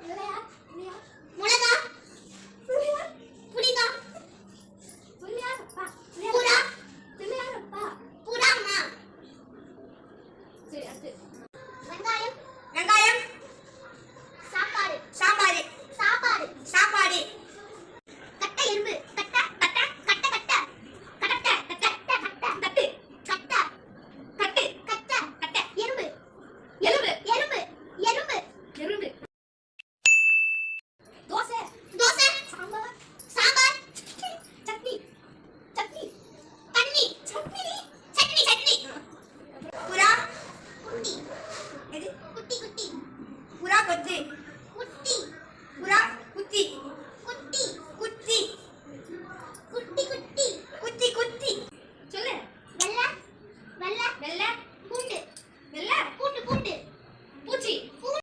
மிளகா, புளிகா, புறா, புறாமா. வெங்காயம், வெங்காயம், சாப்பாடு, சாம்பார், சாப்பாடு. சாப்பாடு, கட்டை எறும்பு, கட்ட கட்ட கட்ட கட்ட கட்ட கட்ட கட்டு கட்ட கட்டு கட்ட கட்ட எறும்பு எறும்பு எறும்பு எறும்பு எறும்பு. தோசை, தோசை, சாம்பார், சாம்பார், சட்னி, சட்னி, தண்ணி, சட்னி, சட்னி, சட்னி. புறா, குட்டி, எது? குட்டி, குட்டி, புறா கொத்து,